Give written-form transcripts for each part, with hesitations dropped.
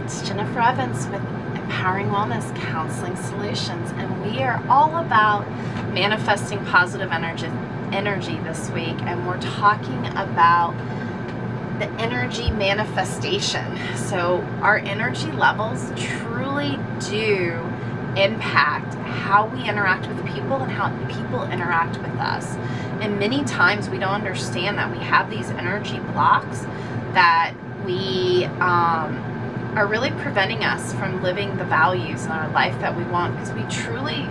It's Jennifer Evans with Empowering Wellness Counseling Solutions, and we are all about manifesting positive energy this week, and we're talking about the energy manifestation. So our energy levels truly do impact how we interact with people and how people interact with us. And many times we don't understand that we have these energy blocks that we are really preventing us from living the values in our life that we want, because we truly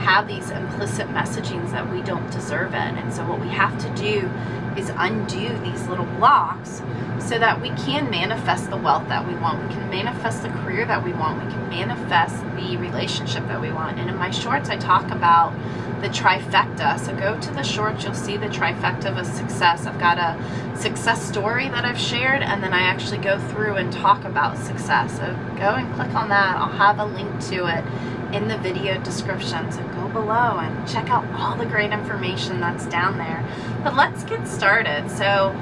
have these implicit messagings that we don't deserve it. And so what we have to do is undo these little blocks so that we can manifest the wealth that we want. We can manifest the career that we want. We can manifest the relationship that we want. And in my shorts, I talk about the trifecta. So go to the shorts, you'll see the trifecta of a success. I've got a success story that I've shared, and then I actually go through and talk about success. So go and click on that. I'll have a link to it in the video description. So go below and check out all the great information that's down there. But let's get started. So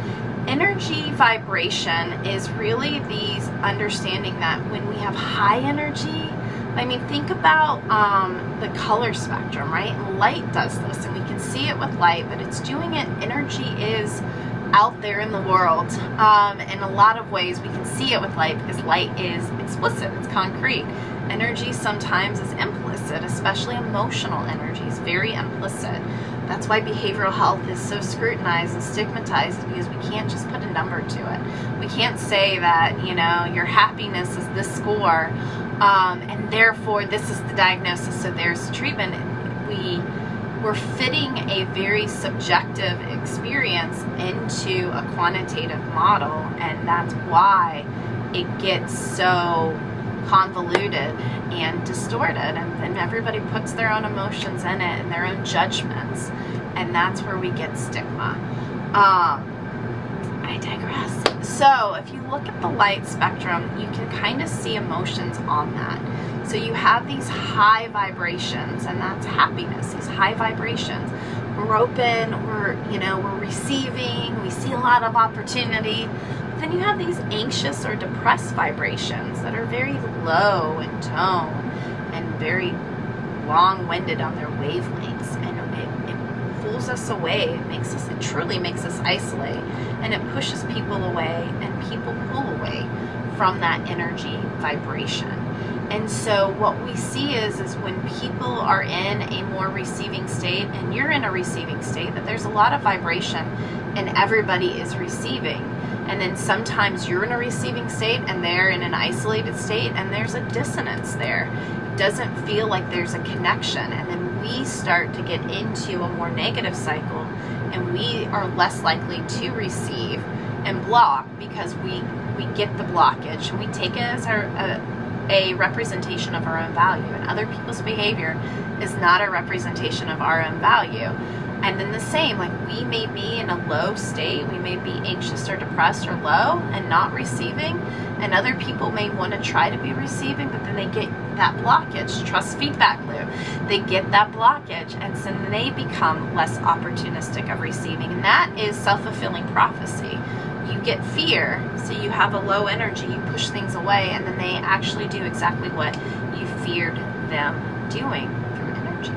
energy vibration is really these understanding that when we have high energy, I mean, think about the color spectrum, right? Light does this, and we can see it with light, but it's doing it. Energy is out there in the world. In a lot of ways, we can see it with light because light is explicit, it's concrete. Energy sometimes is implicit, especially emotional energy is very implicit. That's why behavioral health is so scrutinized and stigmatized, because we can't just put a number to it. We can't say that, you know, your happiness is this score, and therefore this is the diagnosis, so there's the treatment. We're fitting a very subjective experience into a quantitative model, and that's why it gets so convoluted and distorted, and then everybody puts their own emotions in it and their own judgments, and that's where we get stigma. I digress. So if you look at the light spectrum, you can kind of see emotions on that. So you have these high vibrations, and that's happiness, these high vibrations. We're open, we're receiving, we see a lot of opportunity. But then you have these anxious or depressed vibrations that are very low in tone and very long-winded on their wavelengths, and it pulls us away. It truly makes us isolate, and it pushes people away, and people pull away from that energy vibration. And so what we see is when people are in a more receiving state, and you're in a receiving state, that there's a lot of vibration and everybody is receiving. And then sometimes you're in a receiving state and they're in an isolated state, and there's a dissonance there. It doesn't feel like there's a connection. And then we start to get into a more negative cycle, and we are less likely to receive and block, because we get the blockage and we take it as a representation of our own value, and other people's behavior is not a representation of our own value. And then the same, like, we may be in a low state, we may be anxious or depressed or low and not receiving, and other people may want to try to be receiving, but then they get that blockage. Trust feedback loop. They get that blockage, and so they become less opportunistic of receiving, and that is self-fulfilling prophecy. You get fear, so you have a low energy, you push things away, and then they actually do exactly what you feared them doing through energy.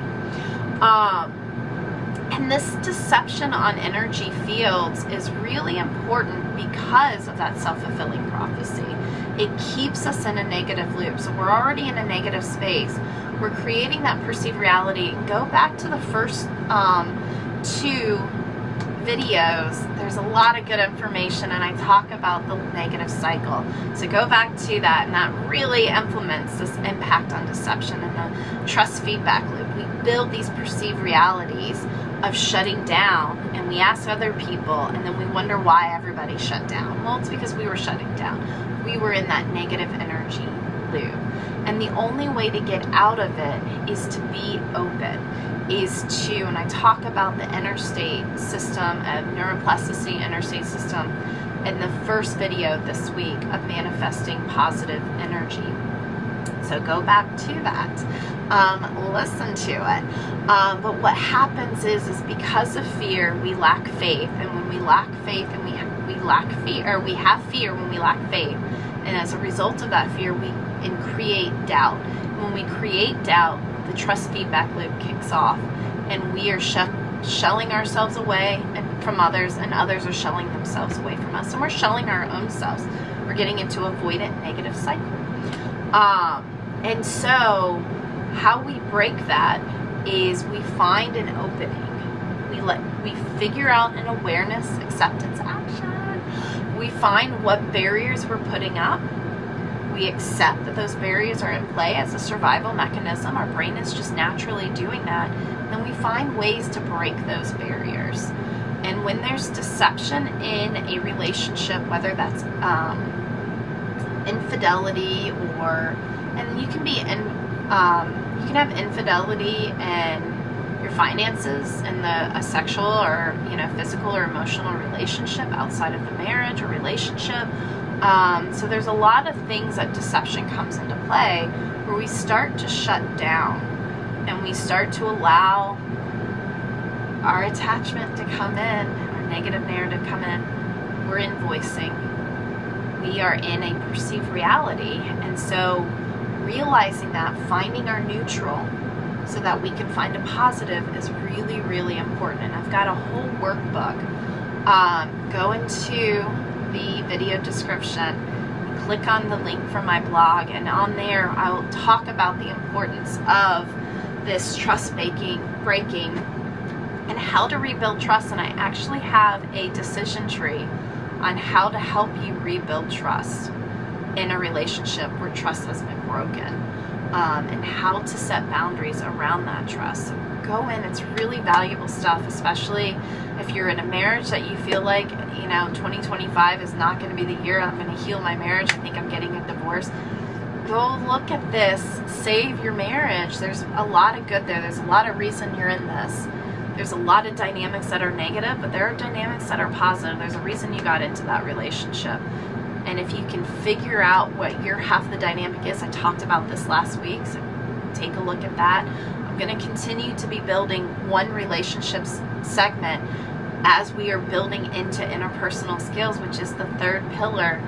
And this deception on energy fields is really important because of that self-fulfilling prophecy. It keeps us in a negative loop. So we're already in a negative space. We're creating that perceived reality. Go back to the first two videos. There's a lot of good information, and I talk about the negative cycle. So go back to that, and that really implements this impact on deception and the trust feedback loop. We build these perceived realities of shutting down, and we ask other people, and then we wonder why everybody shut down. Well, it's because we were shutting down. We were in that negative energy loop. And the only way to get out of it is to be open, and I talk about the interstate system of neuroplasticity, interstate system, in the first video this week of manifesting positive energy. So go back to that, listen to it. But what happens is because of fear, we lack faith, and when we lack faith, and we lack fear, or we have fear when we lack faith, And as a result of that fear, we create doubt. When we create doubt, the trust feedback loop kicks off, and we are shelling ourselves away from others, and others are shelling themselves away from us, and we're shelling our own selves. We're getting into avoidant negative cycle. And so how we break that is we find an opening. We figure out an awareness, acceptance, action. We find what barriers we're putting up. We accept that those barriers are in play as a survival mechanism. Our brain is just naturally doing that. Then we find ways to break those barriers. And when there's deception in a relationship, whether that's infidelity, and you can have infidelity in your finances in a sexual or physical or emotional relationship outside of the marriage or relationship. So there's a lot of things that deception comes into play, where we start to shut down and we start to allow our attachment to come in, our negative narrative come in. We're invoicing. We are in a perceived reality. And so realizing that, finding our neutral so that we can find a positive is really, really important. And I've got a whole workbook. Go into the video description, click on the link from my blog, and on there I will talk about the importance of this trust breaking and how to rebuild trust. And I actually have a decision tree on how to help you rebuild trust in a relationship where trust has been broken, and how to set boundaries around that trust. So go in, it's really valuable stuff, especially if you're in a marriage that you feel like 2025 is not going to be the year I'm going to heal my marriage. I think I'm getting a divorce. Go look at this. Save your marriage. There's a lot of good there. There's a lot of reason you're in this. There's a lot of dynamics that are negative, but there are dynamics that are positive. There's a reason you got into that relationship. And if you can figure out what your half the dynamic is, I talked about this last week, so take a look at that. I'm going to continue to be building one relationships segment as we are building into interpersonal skills, which is the third pillar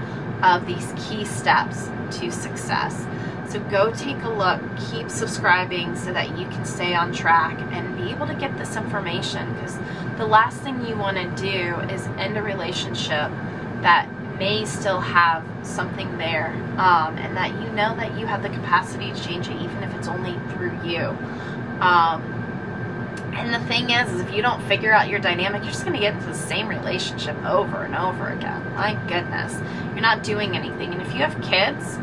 of these key steps to success. So go take a look, keep subscribing so that you can stay on track and be able to get this information, because the last thing you want to do is end a relationship that may still have something there, and that that you have the capacity to change it, even if it's only through you. And the thing is if you don't figure out your dynamic, you're just going to get into the same relationship over and over again. My goodness, you're not doing anything. And if you have kids,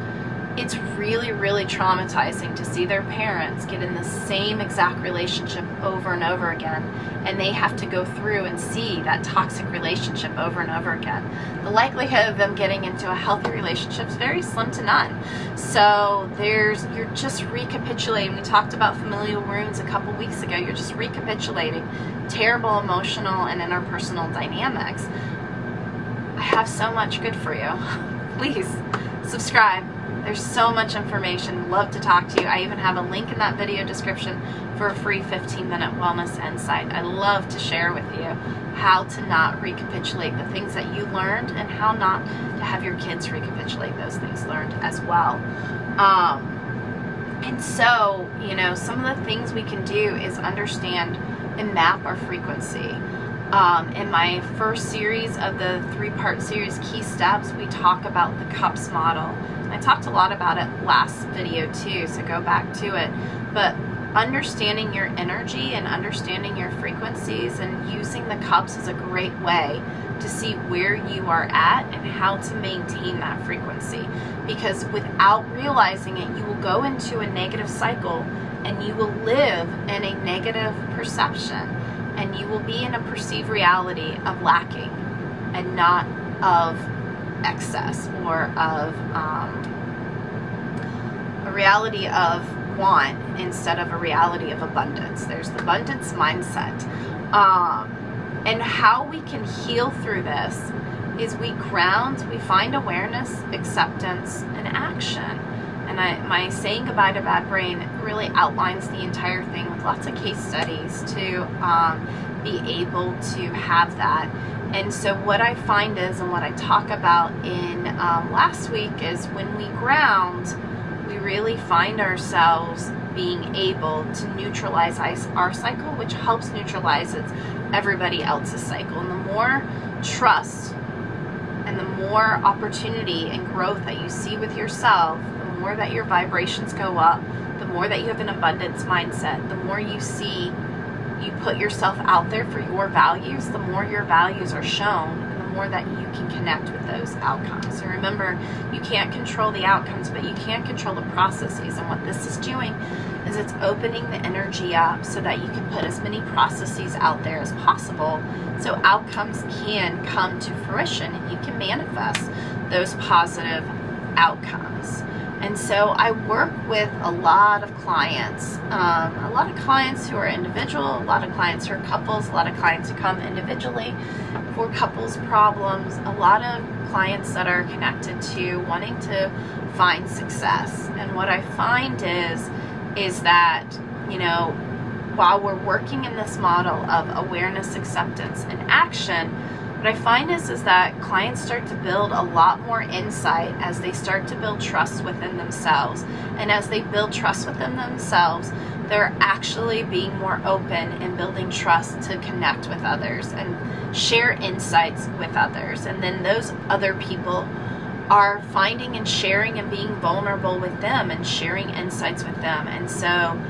it's really, really traumatizing to see their parents get in the same exact relationship over and over again, and they have to go through and see that toxic relationship over and over again. The likelihood of them getting into a healthy relationship is very slim to none. So you're just recapitulating. We talked about familial wounds a couple weeks ago. You're just recapitulating terrible emotional and interpersonal dynamics. I have so much good for you. Please subscribe. There's so much information. Love to talk to you. I even have a link in that video description for a free 15-minute wellness insight. I love to share with you how to not recapitulate the things that you learned, and how not to have your kids recapitulate those things learned as well. And so, some of the things we can do is understand and map our frequency. In my first series of the 3-part series, Key Steps, we talk about the cups model. I talked a lot about it last video too, so go back to it. But understanding your energy and understanding your frequencies and using the cups is a great way to see where you are at and how to maintain that frequency. Because without realizing it, you will go into a negative cycle and you will live in a negative perception, and you will be in a perceived reality of lacking and not of excess, or of a reality of want instead of a reality of abundance. There's the abundance mindset. And how we can heal through this is we find awareness, acceptance, and action. And and my Saying Goodbye to Bad Brain really outlines the entire thing with lots of case studies to be able to have that. And so what I find is, and what I talk about in last week, is when we ground, we really find ourselves being able to neutralize our cycle, which helps neutralize everybody else's cycle. And the more trust and the more opportunity and growth that you see with yourself, the more that your vibrations go up, the more that you have an abundance mindset, the more you see you put yourself out there for your values, the more your values are shown, and the more that you can connect with those outcomes. So remember, you can't control the outcomes, but you can control the processes. And what this is doing is it's opening the energy up so that you can put as many processes out there as possible, so outcomes can come to fruition and you can manifest those positive outcomes. And so I work with a lot of clients who are individual, a lot of clients who are couples, a lot of clients who come individually for couples problems, a lot of clients that are connected to wanting to find success. And what I find is that, you know, while we're working in this model of awareness, acceptance, and action, what I find is that clients start to build a lot more insight as they start to build trust within themselves. And as they build trust within themselves, they're actually being more open and building trust to connect with others and share insights with others. And then those other people are finding and sharing and being vulnerable with them and sharing insights with them. And so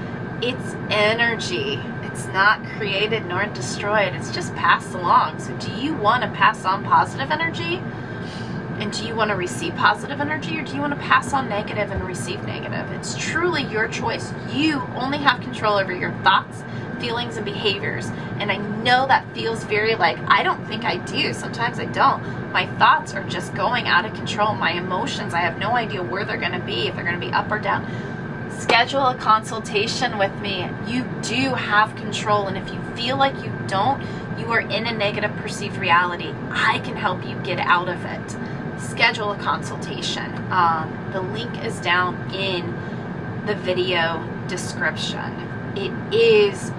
it's energy. It's not created nor destroyed. It's just passed along. So do you want to pass on positive energy? And do you want to receive positive energy, or do you want to pass on negative and receive negative? It's truly your choice. You only have control over your thoughts, feelings, and behaviors. And I know that feels very like, I don't think I do. Sometimes I don't. My thoughts are just going out of control. My emotions, I have no idea where they're going to be, if they're going to be up or down. Schedule a consultation with me. You do have control, and if you feel like you don't, you are in a negative perceived reality. I can help you get out of it. Schedule a consultation. The link is down in the video description. It is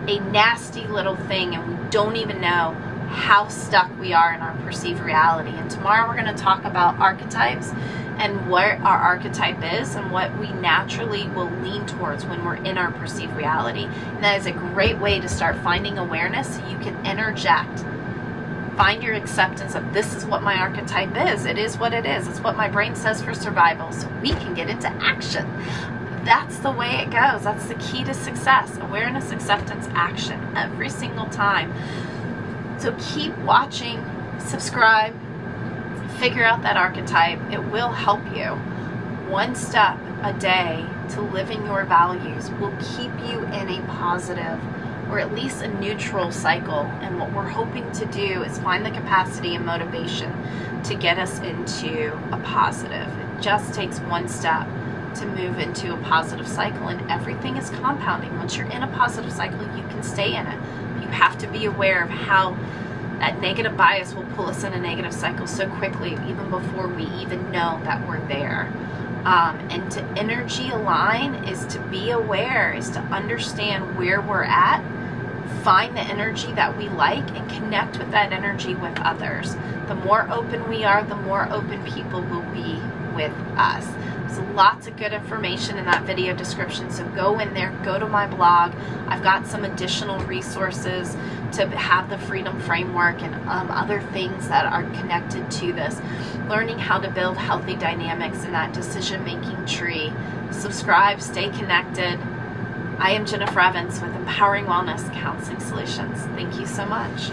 a nasty little thing, and we don't even know how stuck we are in our perceived reality. And tomorrow we're going to talk about archetypes and what our archetype is and what we naturally will lean towards when we're in our perceived reality. And that is a great way to start finding awareness, so you can interject. Find your acceptance of, this is what my archetype is. It is what it is. It's what my brain says for survival, so we can get into action. That's the way it goes. That's the key to success. Awareness, acceptance, action every single time. So keep watching, subscribe, figure out that archetype. It will help you. One step a day to living your values will keep you in a positive, or at least a neutral cycle. And what we're hoping to do is find the capacity and motivation to get us into a positive. It just takes one step to move into a positive cycle, and everything is compounding. Once you're in a positive cycle, you can stay in it. You have to be aware of how that negative bias will pull us in a negative cycle so quickly, even before we even know that we're there. And to energy align is to be aware, is to understand where we're at, find the energy that we like, and connect with that energy with others. The more open we are, the more open people will be with us. There's lots of good information in that video description, so go in there, go to my blog. I've got some additional resources to have the Freedom Framework and other things that are connected to this. Learning how to build healthy dynamics in that decision-making tree. Subscribe, stay connected. I am Jennifer Evans with Empowering Wellness Counseling Solutions. Thank you so much.